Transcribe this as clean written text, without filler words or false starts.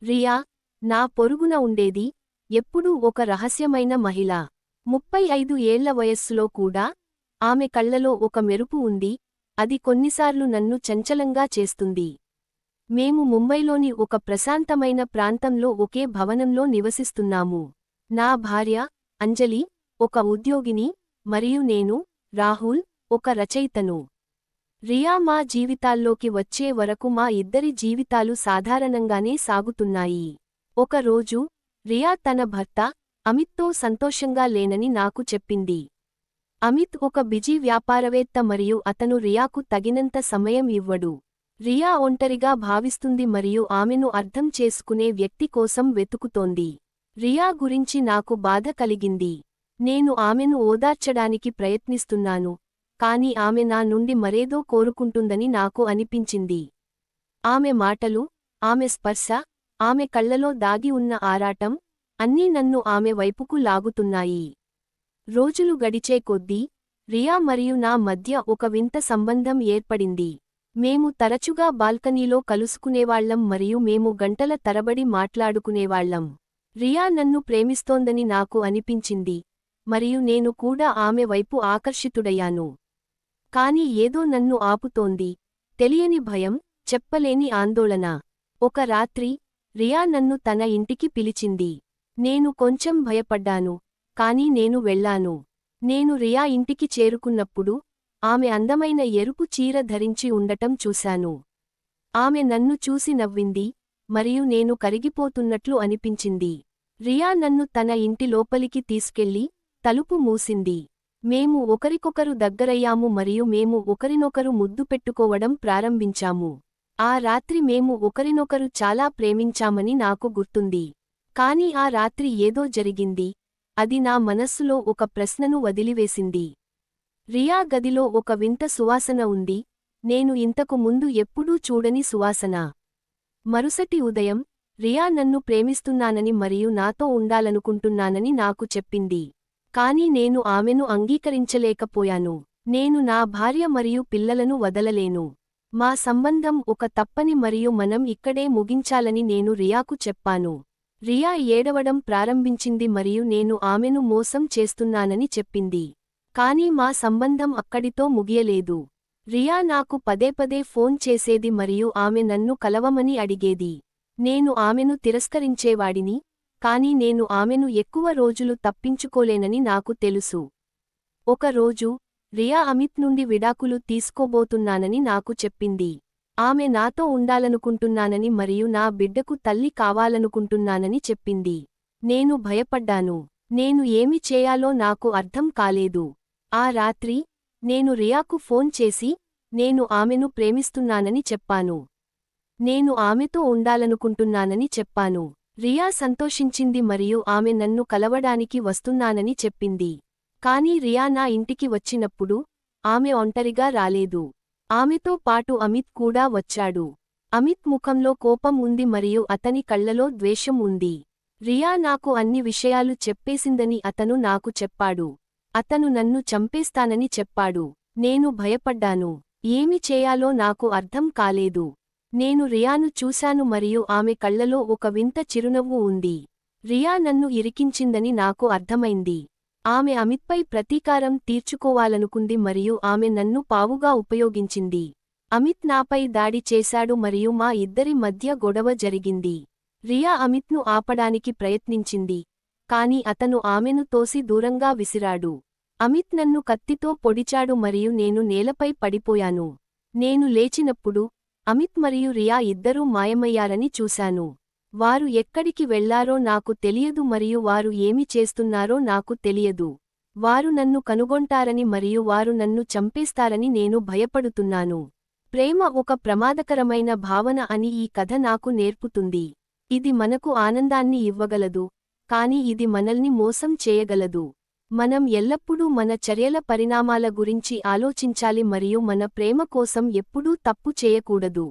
రియా, నా పొరుగున ఉండేది, ఎప్పుడూ ఒక రహస్యమైన మహిళ. 35 ఏళ్ల వయస్సులో కూడా, ఆమె కళ్లలో ఒక మెరుపు ఉంది, అది కొన్నిసార్లు నన్ను చంచలంగా చేస్తుంది. మేము ముంబైలోని ఒక ప్రశాంతమైన ప్రాంతంలో ఒకే భవనంలో నివసిస్తున్నాము. నా భార్య, అంజలి, ఒక ఉద్యోగిని, మరియు నేను, రాహుల్, ఒక రచయితను. రియా మా జీవితాల్లోకి వచ్చే వరకు మా ఇద్దరి జీవితాలు సాధారణంగానే సాగుతున్నాయి. ఒక రోజు, రియా తన భర్త, అమిత్తో సంతోషంగా లేనని నాకు చెప్పింది. అమిత్ ఒక బిజీ వ్యాపారవేత్త మరియు అతను రియాకు తగినంత సమయం ఇవ్వడు. రియా ఒంటరిగా భావిస్తుంది మరియు ఆమెను అర్థం చేసుకునే వ్యక్తి కోసం వెతుకుతోంది. రియా గురించి నాకు బాధ కలిగింది. నేను ఆమెను ఓదార్చడానికి ప్రయత్నిస్తున్నాను, కాని ఆమె నా నుండి మరేదో కోరుకుంటుందని నాకు అనిపించింది. ఆమె మాటలు, ఆమె స్పర్శ, ఆమె కళ్లలో దాగి ఉన్న ఆరాటం, అన్నీ నన్ను ఆమె వైపుకు లాగుతున్నాయి. రోజులు గడిచే కొద్దీ, రియా మరియు నా మధ్య ఒక వింత సంబంధం ఏర్పడింది. మేము తరచుగా బాల్కనీలో కలుసుకునేవాళ్లం మరియు మేము గంటల తరబడి మాట్లాడుకునేవాళ్లం. రియా నన్ను ప్రేమిస్తోందని నాకు అనిపించింది, మరియు నేను కూడా ఆమె వైపు ఆకర్షితుడయ్యాను. కాని ఏదో నన్ను ఆపుతోంది, తెలియని భయం, చెప్పలేని ఆందోళన. ఒక రాత్రి, రియా నన్ను తన ఇంటికి పిలిచింది. నేను కొంచెం భయపడ్డాను, కాని నేను వెళ్లాను. నేను రియా ఇంటికి చేరుకున్నప్పుడు, ఆమె అందమైన ఎరుపు చీర ధరించి ఉండటం చూశాను. ఆమె నన్ను చూసి నవ్వింది, మరియు నేను కరిగిపోతున్నట్లు అనిపించింది. రియా నన్ను తన ఇంటి లోపలికి తీసుకెళ్లి, తలుపు మూసింది. మేము ఒకరికొకరు దగ్గరయ్యాము మరియు మేము ఒకరినొకరు ముద్దు పెట్టుకోవడం ప్రారంభించాము. ఆ రాత్రి మేము ఒకరినొకరు చాలా ప్రేమించామని నాకు గుర్తుంది. కాని ఆ రాత్రి ఏదో జరిగింది, అది నా మనస్సులో ఒక ప్రశ్నను వదిలివేసింది. రియా గదిలో ఒక వింత సువాసన ఉంది, నేను ఇంతకు ముందు ఎప్పుడూ చూడని సువాసన. మరుసటి ఉదయం, రియా నన్ను ప్రేమిస్తున్నానని మరియు నాతో ఉండాలనుకుంటున్నానని నాకు చెప్పింది. కాని నేను ఆమెను అంగీకరించలేకపోయాను. నేను నా భార్య మరియు పిల్లలను వదలలేను. మా సంబంధం ఒక తప్పని మరియు మనం ఇక్కడే ముగించాలని నేను రియాకు చెప్పాను. రియా ఏడవడం ప్రారంభించింది మరియు నేను ఆమెను మోసం చేస్తున్నానని చెప్పింది. కాని మా సంబంధం అక్కడితో ముగియలేదు. రియా నాకు పదేపదే ఫోన్ చేసేది మరియు ఆమె నన్ను కలవమని అడిగేది. నేను ఆమెను తిరస్కరించేవాడిని, కాని నేను ఆమెను ఎక్కువ రోజులు తప్పించుకోలేనని నాకు తెలుసు. ఒక రోజు, రియా అమిత్ నుండి విడాకులు తీసుకోబోతున్నానని నాకు చెప్పింది. ఆమె నాతో ఉండాలనుకుంటున్నానని మరియు నా బిడ్డకు తల్లి కావాలనుకుంటున్నానని చెప్పింది. నేను భయపడ్డాను. నేను ఏమి చేయాలో నాకు అర్థం కాలేదు. ఆ రాత్రి, నేను రియాకు ఫోన్ చేసి, నేను ఆమెను ప్రేమిస్తున్నానని చెప్పాను. నేను ఆమెతో ఉండాలనుకుంటున్నానని చెప్పాను. రియా సంతోషించింది మరియు ఆమె నన్ను కలవడానికి వస్తున్నానని చెప్పింది. కాని రియా నా ఇంటికి వచ్చినప్పుడు, ఆమె ఒంటరిగా రాలేదు. ఆమెతో పాటు అమిత్ కూడా వచ్చాడు. అమిత్ ముఖంలో కోపం ఉంది మరియు అతని కళ్లలో ద్వేషం ఉంది. రియా నాకు అన్ని విషయాలు చెప్పేసిందని అతను నాకు చెప్పాడు. అతను నన్ను చంపేస్తానని చెప్పాడు. నేను భయపడ్డాను. ఏమి చేయాలో నాకు అర్థం కాలేదు. నేను రియాను చూశాను మరియు ఆమె కళ్లలో ఒక వింత చిరునవ్వు ఉంది. రియా నన్ను ఇరికించిందని నాకు అర్థమైంది. ఆమె అమిత్పై ప్రతీకారం తీర్చుకోవాలనుకుంది మరియు ఆమె నన్ను పావుగా ఉపయోగించింది. అమిత్ నాపై దాడి చేశాడు మరియు మా ఇద్దరి మధ్య గొడవ జరిగింది. రియా అమిత్ను ఆపడానికి ప్రయత్నించింది, కాని అతను ఆమెను తోసి దూరంగా విసిరాడు. అమిత్ నన్ను కత్తితో పొడిచాడు మరియు నేను నేలపై పడిపోయాను. నేను లేచినప్పుడు, అమిత్ మరియు రియా ఇద్దరూ మాయమయ్యారని చూశాను. వారు ఎక్కడికి వెళ్లారో నాకు తెలియదు మరియు వారు ఏమి చేస్తున్నారో నాకు తెలియదు. వారు నన్ను కనుగొంటారని మరియు వారు నన్ను చంపేస్తారని నేను భయపడుతున్నాను. ప్రేమ ఒక ప్రమాదకరమైన భావన అని ఈ కథ నాకు నేర్పుతుంది. ఇది మనకు ఆనందాన్ని ఇవ్వగలదు, కాని ఇది మనల్ని మోసం చేయగలదు. మనం ఎల్లప్పుడూ మన చర్యల పరిణామాల గురించి ఆలోచించాలి మరియు మన ప్రేమ కోసం ఎప్పుడూ తప్పు చేయకూడదు.